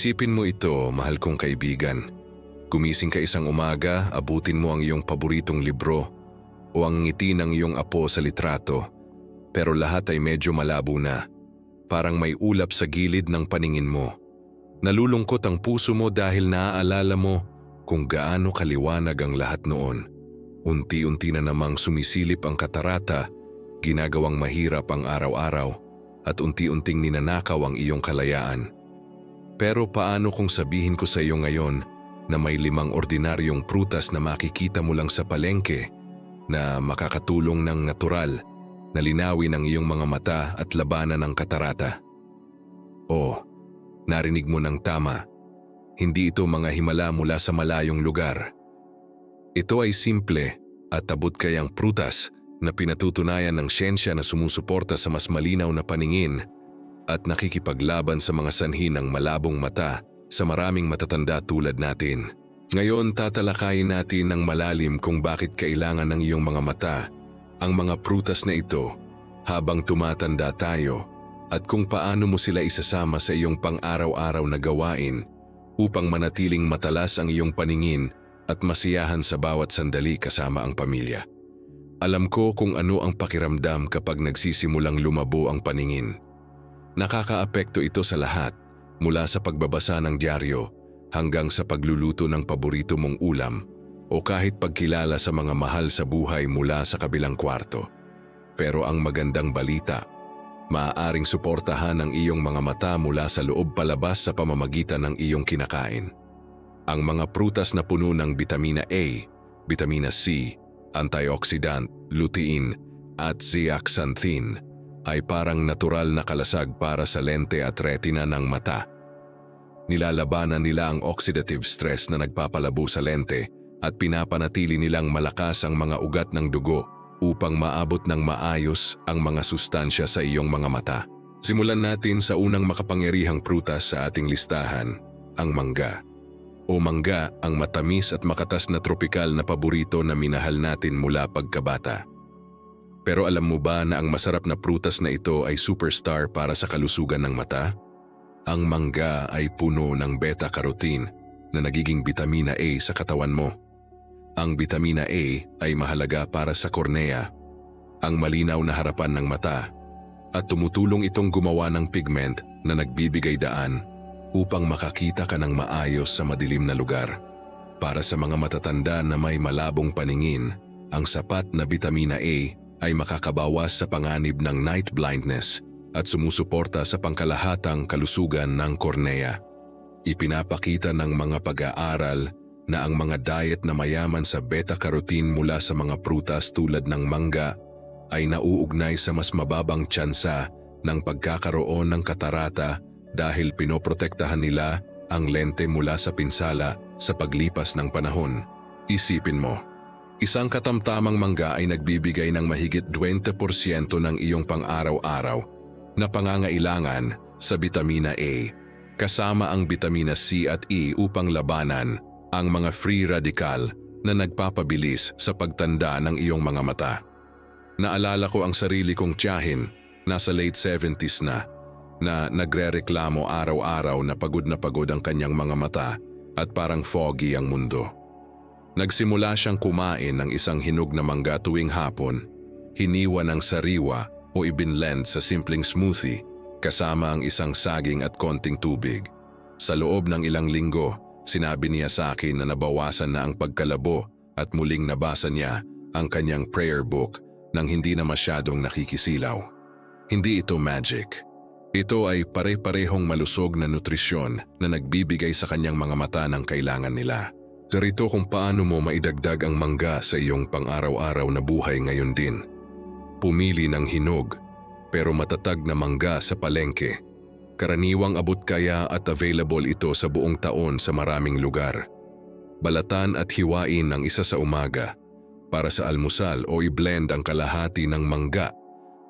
Isipin mo ito, mahal kong kaibigan. Gumising ka isang umaga, abutin mo ang iyong paboritong libro o ang ngiti ng iyong apo sa litrato. Pero lahat ay medyo malabo na. Parang may ulap sa gilid ng paningin mo. Nalulungkot ang puso mo dahil naaalala mo kung gaano kaliwanag ang lahat noon. Unti-unti na namang sumisilip ang katarata, ginagawang mahirap ang araw-araw at unti-unting ninanakaw ang iyong kalayaan. Pero paano kung sabihin ko sa iyo ngayon na may 5 ordinaryong prutas na makikita mo lang sa palengke na makakatulong ng natural na linawin ang iyong mga mata at labanan ng katarata? Oh, narinig mo ng tama. Hindi ito mga himala mula sa malayong lugar. Ito ay simple at abot-kayang prutas na pinatutunayan ng siyensya na sumusuporta sa mas malinaw na paningin at nakikipaglaban sa mga sanhi ng malabong mata sa maraming matatanda tulad natin. Ngayon tatalakayin natin ng malalim kung bakit kailangan ng iyong mga mata ang mga prutas na ito habang tumatanda tayo at kung paano mo sila isasama sa iyong pang-araw-araw na gawain upang manatiling matalas ang iyong paningin at masiyahan sa bawat sandali kasama ang pamilya. Alam ko kung ano ang pakiramdam kapag nagsisimulang lumabo ang paningin. Nakakaapekto ito sa lahat, mula sa pagbabasa ng dyaryo hanggang sa pagluluto ng paborito mong ulam o kahit pagkilala sa mga mahal sa buhay mula sa kabilang kwarto. Pero ang magandang balita, maaaring suportahan ang iyong mga mata mula sa loob palabas sa pamamagitan ng iyong kinakain. Ang mga prutas na puno ng bitamina A, bitamina C, antioxidant, lutein at zeaxanthin ay parang natural na kalasag para sa lente at retina ng mata. Nilalabanan nila ang oxidative stress na nagpapalabo sa lente at pinapanatili nilang malakas ang mga ugat ng dugo upang maabot ng maayos ang mga sustansya sa iyong mga mata. Simulan natin sa unang makapangyarihang prutas sa ating listahan, ang mangga. O mangga ang matamis at makatas na tropikal na paborito na minahal natin mula pagkabata. Pero alam mo ba na ang masarap na prutas na ito ay superstar para sa kalusugan ng mata? Ang mangga ay puno ng beta-carotene na nagiging bitamina A sa katawan mo. Ang bitamina A ay mahalaga para sa kornea, ang malinaw na harapan ng mata, at tumutulong itong gumawa ng pigment na nagbibigay daan upang makakita ka ng maayos sa madilim na lugar. Para sa mga matatanda na may malabong paningin, ang sapat na bitamina A ay makakabawas sa panganib ng night blindness at sumusuporta sa pangkalahatang kalusugan ng kornea. Ipinapakita ng mga pag-aaral na ang mga diet na mayaman sa beta-carotene mula sa mga prutas tulad ng mangga ay nauugnay sa mas mababang tsansa ng pagkakaroon ng katarata dahil pinoprotektahan nila ang lente mula sa pinsala sa paglipas ng panahon. Isipin mo, isang katamtamang mangga ay nagbibigay ng mahigit 20% ng iyong pang-araw-araw na pangangailangan sa bitamina A, kasama ang bitamina C at E upang labanan ang mga free radical na nagpapabilis sa pagtanda ng iyong mga mata. Naalala ko ang sarili kong tiyahin, nasa late 70s na nagrereklamo araw-araw na pagod ang kanyang mga mata at parang foggy ang mundo. Nagsimula siyang kumain ng isang hinog na mangga tuwing hapon, hiniwa ng sariwa o ibinlend sa simpleng smoothie kasama ang isang saging at konting tubig. Sa loob ng ilang linggo, sinabi niya sa akin na nabawasan na ang pagkalabo at muling nabasa niya ang kanyang prayer book nang hindi na masyadong nakikisilaw. Hindi ito magic. Ito ay pare-parehong malusog na nutrisyon na nagbibigay sa kanyang mga mata ng kailangan nila. Narito kung paano mo maidagdag ang mangga sa iyong pang-araw-araw na buhay ngayon din. Pumili ng hinog pero matatag na mangga sa palengke. Karaniwang abot kaya at available ito sa buong taon sa maraming lugar. Balatan at hiwain ang isa sa umaga para sa almusal o i-blend ang kalahati ng mangga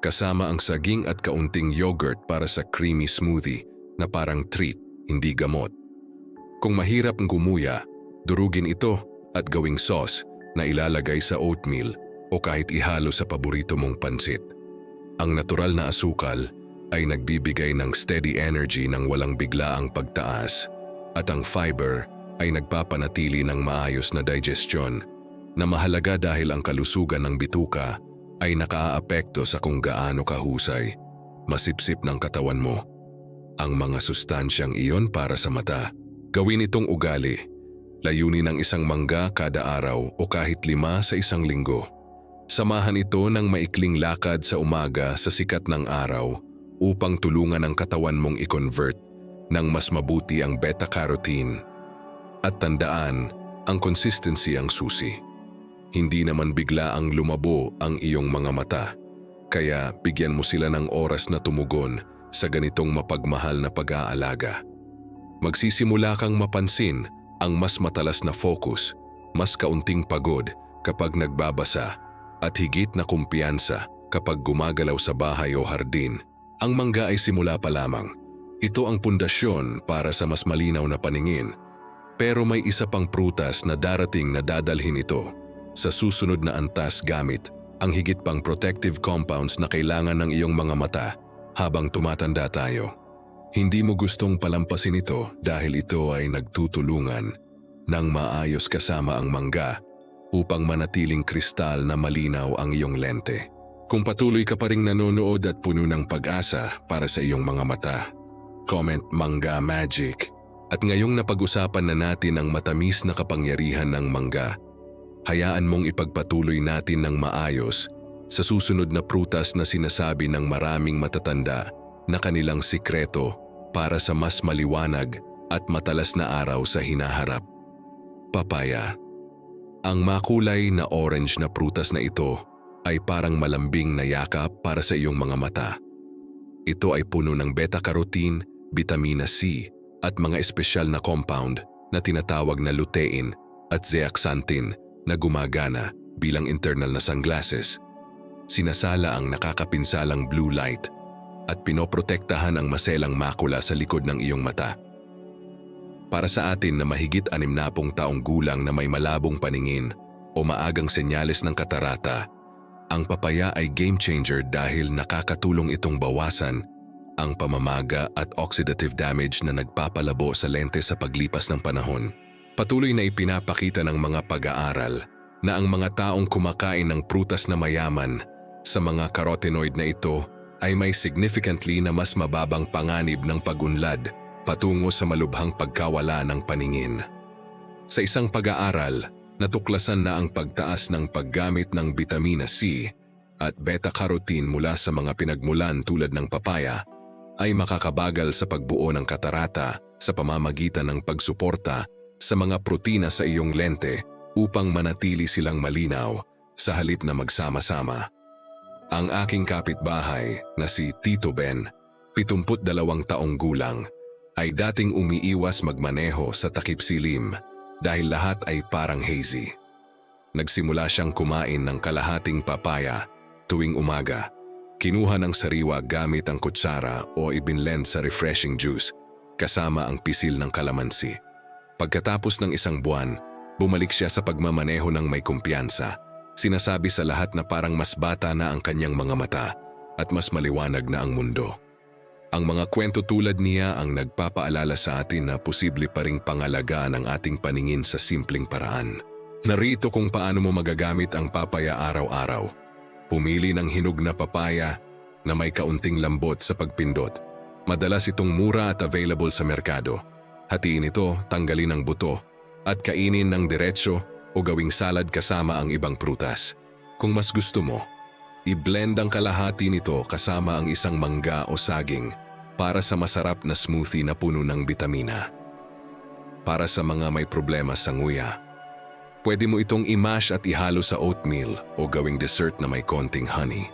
kasama ang saging at kaunting yogurt para sa creamy smoothie na parang treat, hindi gamot. Kung mahirap ang gumuya, durugin ito at gawing sauce na ilalagay sa oatmeal o kahit ihalo sa paborito mong pansit. Ang natural na asukal ay nagbibigay ng steady energy ng walang biglaang pagtaas At ang fiber ay nagpapanatili ng maayos na digestion na mahalaga dahil ang kalusugan ng bituka ay nakaaapekto sa kung gaano kahusay, masipsip ng katawan mo. Ang mga sustansyang iyon para sa mata, gawin itong ugali. Layunin ng isang mangga kada araw o kahit 5 sa isang linggo. Samahan ito ng maikling lakad sa umaga sa sikat ng araw upang tulungan ang katawan mong i-convert ng mas mabuti ang beta-carotene. At tandaan, ang consistency ang susi. Hindi naman bigla ang lumabo ang iyong mga mata, kaya bigyan mo sila ng oras na tumugon sa ganitong mapagmahal na pag-aalaga. Magsisimula kang mapansin ang mas matalas na focus, mas kaunting pagod kapag nagbabasa, at higit na kumpiyansa kapag gumagalaw sa bahay o hardin. Ang mangga ay simula pa lamang. Ito ang pundasyon para sa mas malinaw na paningin. Pero may isa pang prutas na darating na dadalhin ito sa susunod na antas gamit ang higit pang protective compounds na kailangan ng iyong mga mata habang tumatanda tayo. Hindi mo gustong palampasin ito dahil ito ay nagtutulungan ng maayos kasama ang mangga upang manatiling kristal na malinaw ang iyong lente. Kung patuloy ka pa ring nanonood at puno ng pag-asa para sa iyong mga mata, comment Mangga Magic. At ngayong napag-usapan na natin ang matamis na kapangyarihan ng mangga, hayaan mong ipagpatuloy natin ng maayos sa susunod na prutas na sinasabi ng maraming matatanda na kanilang sikreto para sa mas maliwanag at matalas na araw sa hinaharap. Papaya. Ang makulay na orange na prutas na ito ay parang malambing na yakap para sa iyong mga mata. Ito ay puno ng beta-carotene, vitamina C at mga espesyal na compound na tinatawag na lutein at zeaxanthin na gumagana bilang internal na sunglasses. Sinasala ang nakakapinsalang blue light at pinoprotektahan ang maselang makula sa likod ng iyong mata. Para sa atin na mahigit 60 taong gulang na may malabong paningin o maagang senyales ng katarata, ang papaya ay game changer dahil nakakatulong itong bawasan ang pamamaga at oxidative damage na nagpapalabo sa lente sa paglipas ng panahon. Patuloy na ipinapakita ng mga pag-aaral na ang mga taong kumakain ng prutas na mayaman sa mga carotenoid na ito ay may significantly na mas mababang panganib ng pagunlad patungo sa malubhang pagkawala ng paningin. Sa isang pag-aaral, natuklasan na ang pagtaas ng paggamit ng vitamina C at beta-carotene mula sa mga pinagmulan tulad ng papaya ay makakabagal sa pagbuo ng katarata sa pamamagitan ng pagsuporta sa mga protina sa iyong lente upang manatili silang malinaw sa halip na magsama-sama. Ang aking kapitbahay na si Tito Ben, 72 taong gulang, ay dating umiiwas magmaneho sa takip silim dahil lahat ay parang hazy. Nagsimula siyang kumain ng kalahating papaya tuwing umaga. Kinuha ng sariwa gamit ang kutsara o ibinlend sa refreshing juice kasama ang pisil ng kalamansi. Pagkatapos ng 1 buwan, bumalik siya sa pagmamaneho ng may kumpiyansa. Sinasabi sa lahat na parang mas bata na ang kanyang mga mata at mas maliwanag na ang mundo. Ang mga kwento tulad niya ang nagpapaalala sa atin na posible pa ring pangalagaan ang ating paningin sa simpleng paraan. Narito kung paano mo magagamit ang papaya araw-araw. Pumili ng hinog na papaya na may kaunting lambot sa pagpindot. Madalas itong mura at available sa merkado. Hatiin ito, tanggalin ang buto, at kainin ng diretso o gawing salad kasama ang ibang prutas. Kung mas gusto mo, i-blend ang kalahati nito kasama ang isang mangga o saging para sa masarap na smoothie na puno ng bitamina. Para sa mga may problema sa nguya, pwede mo itong i-mash at ihalo sa oatmeal o gawing dessert na may konting honey.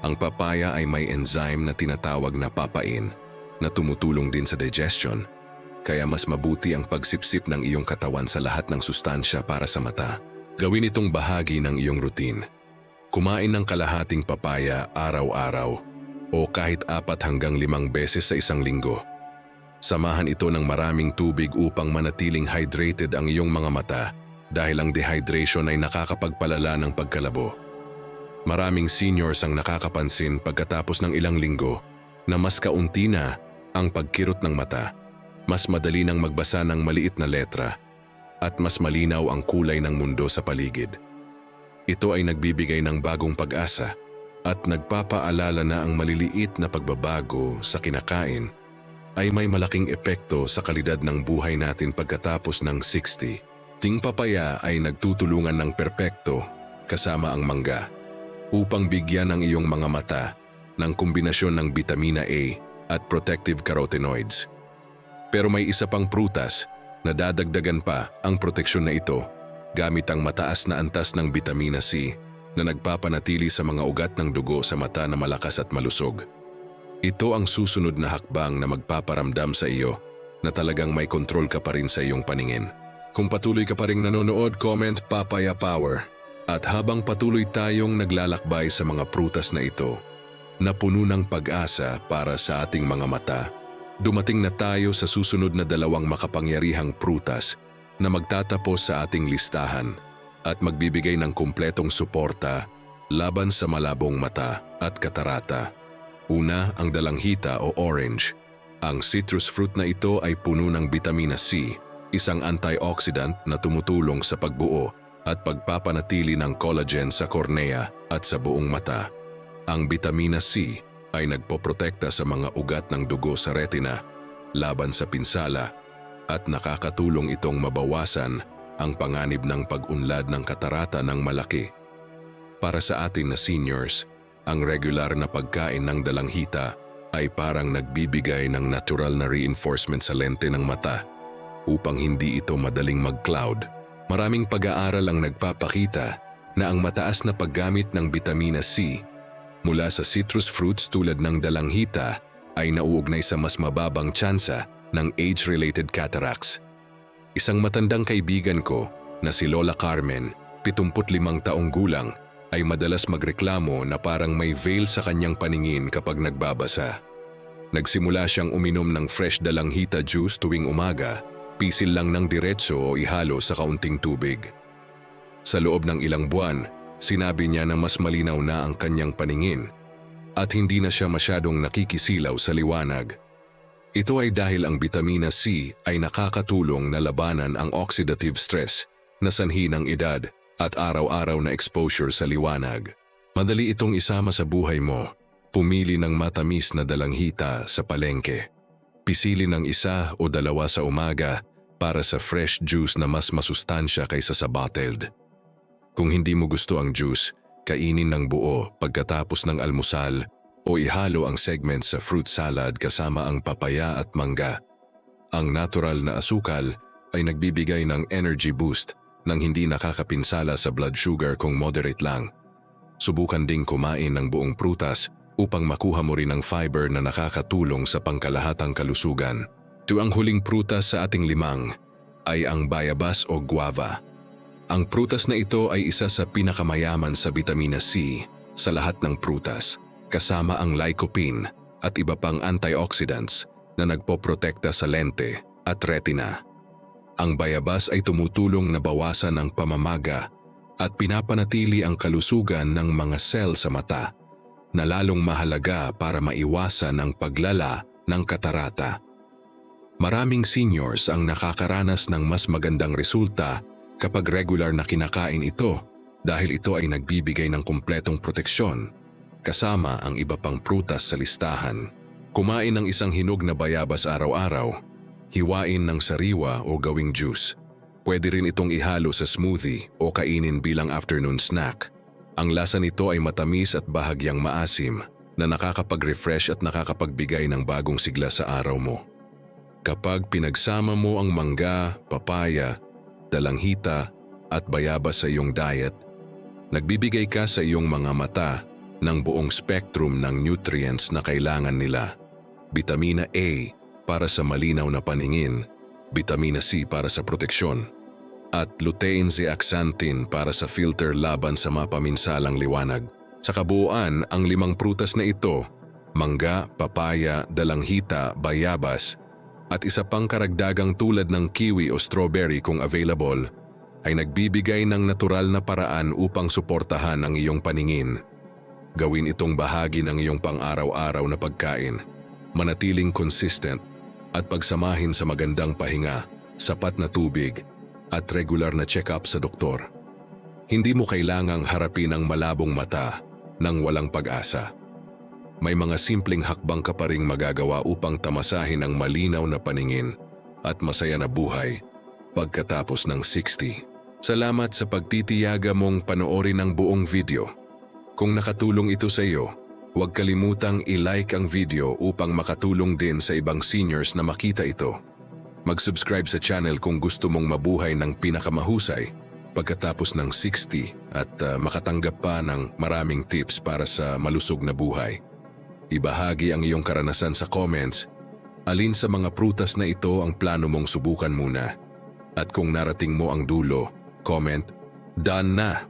Ang papaya ay may enzyme na tinatawag na papain na tumutulong din sa digestion, kaya mas mabuti ang pagsipsip ng iyong katawan sa lahat ng sustansya para sa mata. Gawin itong bahagi ng iyong routine. Kumain ng kalahating papaya araw-araw o kahit 4 hanggang 5 beses sa isang linggo. Samahan ito ng maraming tubig upang manatiling hydrated ang iyong mga mata dahil ang dehydration ay nakakapagpalala ng pagkalabo. Maraming seniors ang nakakapansin pagkatapos ng ilang linggo na mas kaunti na ang pagkirot ng mata. Mas madali nang magbasa ng maliit na letra at mas malinaw ang kulay ng mundo sa paligid. Ito ay nagbibigay ng bagong pag-asa at nagpapaalala na ang maliliit na pagbabago sa kinakain ay may malaking epekto sa kalidad ng buhay natin pagkatapos ng 60. Ting papaya ay nagtutulungan ng perpekto kasama ang mangga upang bigyan ang iyong mga mata ng kombinasyon ng vitamina A at protective carotenoids. Pero may isa pang prutas na dadagdagan pa ang proteksyon na ito gamit ang mataas na antas ng vitamina C na nagpapanatili sa mga ugat ng dugo sa mata na malakas at malusog. Ito ang susunod na hakbang na magpaparamdam sa iyo na talagang may kontrol ka pa rin sa iyong paningin. Kung patuloy ka pa rin nanonood, comment Papaya Power. At habang patuloy tayong naglalakbay sa mga prutas na ito, na puno ng pag-asa para sa ating mga mata, dumating na tayo sa susunod na 2 makapangyarihang prutas na magtatapos sa ating listahan at magbibigay ng kumpletong suporta laban sa malabong mata at katarata. Una, ang dalanghita o orange. Ang citrus fruit na ito ay puno ng vitamina C, isang antioxidant na tumutulong sa pagbuo at pagpapanatili ng collagen sa kornea at sa buong mata. Ang vitamina C ay nagpoprotekta sa mga ugat ng dugo sa retina laban sa pinsala at nakakatulong itong mabawasan ang panganib ng pag-unlad ng katarata ng malaki. Para sa atin na seniors, ang regular na pagkain ng dalanghita ay parang nagbibigay ng natural na reinforcement sa lente ng mata upang hindi ito madaling mag-cloud. Maraming pag-aaral ang nagpapakita na ang mataas na paggamit ng vitamina C mula sa citrus fruits tulad ng dalanghita ay nauugnay sa mas mababang tsansa ng age-related cataracts. Isang matandang kaibigan ko na si Lola Carmen, 75 taong gulang, ay madalas magreklamo na parang may veil sa kanyang paningin kapag nagbabasa. Nagsimula siyang uminom ng fresh dalanghita juice tuwing umaga, pisil lang ng diretso o ihalo sa kaunting tubig. Sa loob ng ilang buwan, sinabi niya na mas malinaw na ang kanyang paningin at hindi na siya masyadong nakikisilaw sa liwanag. Ito ay dahil ang vitamina C ay nakakatulong na labanan ang oxidative stress na sanhi ng edad at araw-araw na exposure sa liwanag. Madali itong isama sa buhay mo. Pumili ng matamis na dalanghita sa palengke. Pisili ng 1 o 2 sa umaga para sa fresh juice na mas masustansya kaysa sa bottled. Kung hindi mo gusto ang juice, kainin ng buo pagkatapos ng almusal o ihalo ang segments sa fruit salad kasama ang papaya at mangga. Ang natural na asukal ay nagbibigay ng energy boost nang hindi nakakapinsala sa blood sugar kung moderate lang. Subukan ding kumain ng buong prutas upang makuha mo rin ang fiber na nakakatulong sa pangkalahatang kalusugan. Ang huling prutas sa ating 5 ay ang bayabas o guava. Ang prutas na ito ay isa sa pinakamayaman sa vitamina C sa lahat ng prutas, kasama ang lycopene at iba pang antioxidants na nagpoprotekta sa lente at retina. Ang bayabas ay tumutulong na bawasan ang pamamaga at pinapanatili ang kalusugan ng mga sel sa mata, na lalong mahalaga para maiwasan ang paglala ng katarata. Maraming seniors ang nakakaranas ng mas magandang resulta kapag regular na kinakain ito dahil ito ay nagbibigay ng kumpletong proteksyon, kasama ang iba pang prutas sa listahan. Kumain ng isang hinog na bayabas araw-araw, hiwain ng sariwa o gawing juice. Pwede rin itong ihalo sa smoothie o kainin bilang afternoon snack. Ang lasa nito ay matamis at bahagyang maasim na nakakapag-refresh at nakakapagbigay ng bagong sigla sa araw mo. Kapag pinagsama mo ang mangga, papaya, dalanghita at bayabas sa iyong diet, nagbibigay ka sa iyong mga mata ng buong spectrum ng nutrients na kailangan nila. Vitamina A para sa malinaw na paningin, vitamina C para sa proteksyon, at lutein zeaxanthin para sa filter laban sa mapaminsalang liwanag. Sa kabuuan, ang 5 prutas na ito, mangga, papaya, dalanghita, bayabas, at isa pang karagdagang tulad ng kiwi o strawberry kung available, ay nagbibigay ng natural na paraan upang suportahan ang iyong paningin. Gawin itong bahagi ng iyong pang-araw-araw na pagkain, manatiling consistent, at pagsamahin sa magandang pahinga, sapat na tubig at regular na check-up sa doktor. Hindi mo kailangang harapin ang malabong mata ng walang pag-asa. May mga simpleng hakbang ka pa ring magagawa upang tamasahin ang malinaw na paningin at masaya na buhay pagkatapos ng 60. Salamat sa pagtitiyaga mong panoorin ang buong video. Kung nakatulong ito sa iyo, huwag kalimutang i-like ang video upang makatulong din sa ibang seniors na makita ito. Mag-subscribe sa channel kung gusto mong mabuhay ng pinakamahusay pagkatapos ng 60 at makatanggap pa ng maraming tips para sa malusog na buhay. Ibahagi ang iyong karanasan sa comments. Alin sa mga prutas na ito ang plano mong subukan muna? At kung narating mo ang dulo, comment, "Done na!"